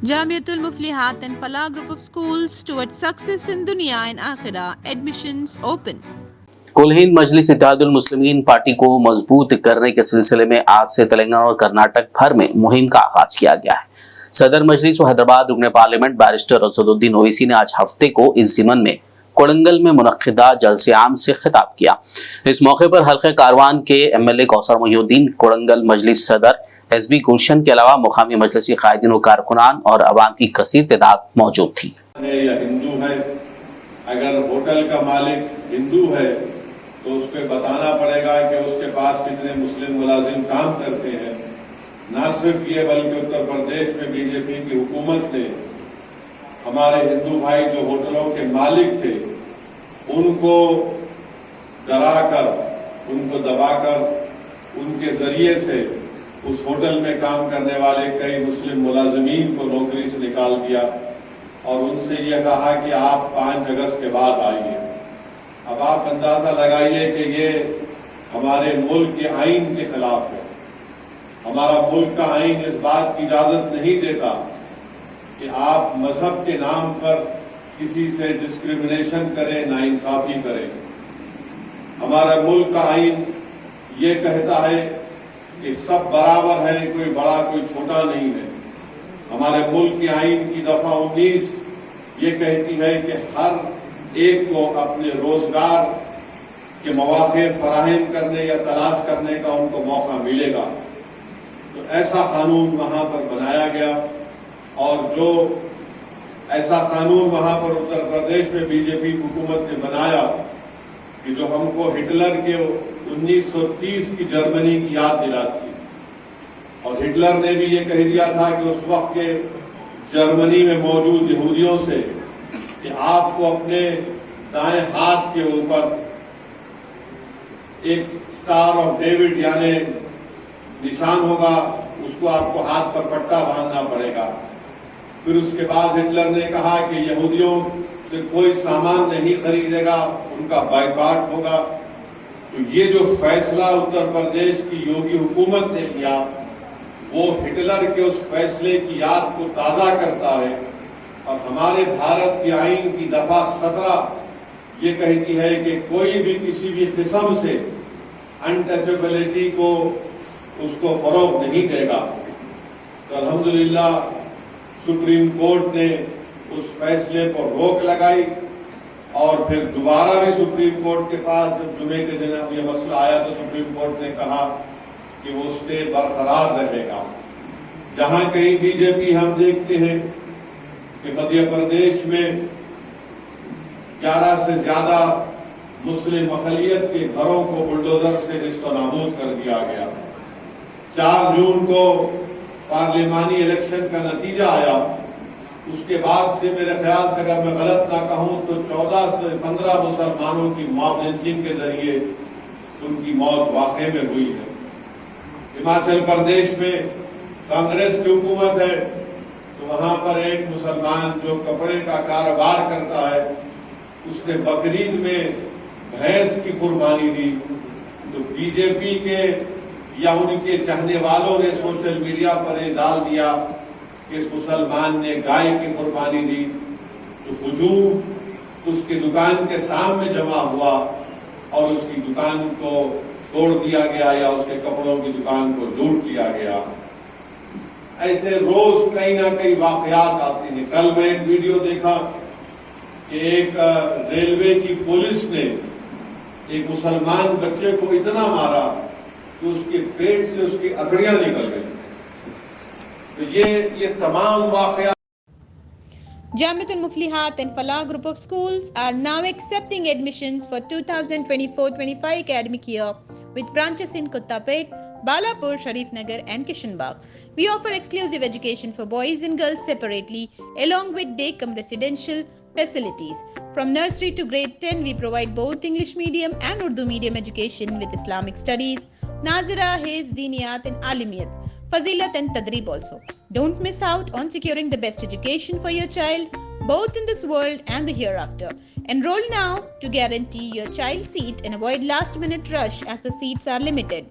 Jamiatul Muflihat and Falah Group of Schools towards success in Dunya and Akhirah. Admissions open. کل ہند مجلس اتحاد المسلمین party کو مضبوط کرنے کے سلسلے میں آج سے تلنگانہ اور کرناٹک بھر میں مہم کا آغاز کیا گیا ہے۔ صدر مجلس و حیدرآباد رکن پارلیمنٹ بیرسٹر اسد الدین اویسی نے آج ہفتے کو اس ضمن میں کوڑنگل میں منعقدہ جلسے عام سے خطاب کیا۔ اس موقع پر حلقہ کاروان کے ایم ایل اے کوثر محی الدین، کوڑنگل مجلس صدر ایس بی گلشن کے علاوہ مقامی مجلسی قائدین و کارکنان اور عوام کی کثیر تعداد موجود تھی۔ ہندو ہے، اگر ہوٹل کا مالک ہندو ہے تو اس کو بتانا پڑے گا کہ اس کے پاس کتنے مسلم ملازم کام کرتے ہیں۔ نہ صرف یہ بلکہ اتر پردیش میں بی جے پی کی حکومت نے ہمارے ہندو بھائی جو ہوٹلوں کے مالک تھے ان کو ڈرا کر، ان کو دبا کر، ان کے ذریعے سے اس ہوٹل میں کام کرنے والے کئی مسلم ملازمین کو نوکری سے نکال دیا اور ان سے یہ کہا کہ آپ 5 اگست کے بعد آئیے۔ اب آپ اندازہ لگائیے کہ یہ ہمارے ملک کے آئین کے خلاف ہے۔ ہمارا ملک کا آئین اس بات کی اجازت نہیں دیتا کہ آپ مذہب کے نام پر کسی سے ڈسکریمنیشن کریں، ناانصافی کریں۔ ہمارا ملک کا آئین یہ کہتا ہے کہ سب برابر ہے، کوئی بڑا کوئی چھوٹا نہیں ہے۔ ہمارے ملک کے آئین کی دفعہ 19 یہ کہتی ہے کہ ہر ایک کو اپنے روزگار کے مواقع فراہم کرنے یا تلاش کرنے کا ان کو موقع ملے گا۔ تو ایسا قانون وہاں پر بنایا گیا اور جو ایسا قانون وہاں پر اتر پردیش میں بی جے پی حکومت نے بنایا کہ جو ہم کو ہٹلر کے 1930 کی جرمنی کی یاد دلاتی ہے، اور ہٹلر نے بھی یہ کہہ دیا تھا کہ اس وقت کے جرمنی میں موجود یہودیوں سے کہ آپ کو اپنے دائیں ہاتھ کے اوپر ایک اسٹار آف ڈیوڈ یعنی نشان ہوگا، اس کو آپ کو ہاتھ پر پٹا باندھنا پڑے گا۔ پھر اس کے بعد ہٹلر نے کہا کہ یہودیوں سے کوئی سامان نہیں خریدے گا، ان کا بائیکاٹ ہوگا۔ تو یہ جو فیصلہ اتر پردیش کی یوگی حکومت نے کیا وہ ہٹلر کے اس فیصلے کی یاد کو تازہ کرتا ہے، اور ہمارے بھارت کے آئین کی دفعہ 17 یہ کہتی ہے کہ کوئی بھی کسی بھی قسم سے انٹچیبلٹی کو اس کو فروغ نہیں دے گا۔ تو الحمدللہ سپریم کورٹ نے اس فیصلے پر روک لگائی، اور پھر دوبارہ بھی سپریم کورٹ کے پاس جب جمعے کے دن یہ مسئلہ آیا تو سپریم کورٹ نے کہا کہ وہ اسٹے برقرار رہے گا۔ جہاں کہیں بی جے پی ہم دیکھتے ہیں کہ مدھیہ پردیش میں 11 سے زیادہ مسلم اقلیت کے گھروں کو بلڈوزر سے نیست و نابود کر دیا گیا۔ 4 جون کو پارلیمانی الیکشن کا نتیجہ آیا، اس کے بعد سے میرے خیال سے اگر میں غلط نہ کہوں تو 14 سے 15 مسلمانوں کی موب لنچنگ کے ذریعے ان کی موت واقع میں ہوئی ہے۔ ہماچل پردیش میں کانگریس کی حکومت ہے تو وہاں پر ایک مسلمان جو کپڑے کا کاروبار کرتا ہے اس نے بقرعید میں بھینس کی قربانی دی، تو بی جے پی کے یا ان کے چاہنے والوں نے سوشل میڈیا پر یہ ڈال دیا کہ اس مسلمان نے گائے کی قربانی دی، تو ہجوم اس کی دکان کے سامنے جمع ہوا اور اس کی دکان کو توڑ دیا گیا یا اس کے کپڑوں کی دکان کو لوٹ لیا گیا۔ ایسے روز کئی نہ کئی واقعات آتے ہیں۔ کل میں ایک ویڈیو دیکھا کہ ایک ریلوے کی پولیس نے ایک مسلمان بچے کو اتنا مارا کہ اس کے پیٹ سے اس کی اتڑیاں نکل گئی۔ تو یہ تمام واقعات Jamiatul Muflihat and Falah Group of Schools are now accepting admissions for 2024-25 academic year with branches in Kottapet, Balapur, Sharif Nagar and Kishanbagh. We offer exclusive education for boys and girls separately along with day-cum residential facilities. From nursery to grade 10, we provide both English medium and Urdu medium education with Islamic studies, Nazira, Hifz, Diniyat and Alimiyat, Fazilat and Tadrib also. Don't miss out on securing the best education for your child, both in this world and the hereafter. Enroll now to guarantee your child's seat and avoid last-minute rush as the seats are limited.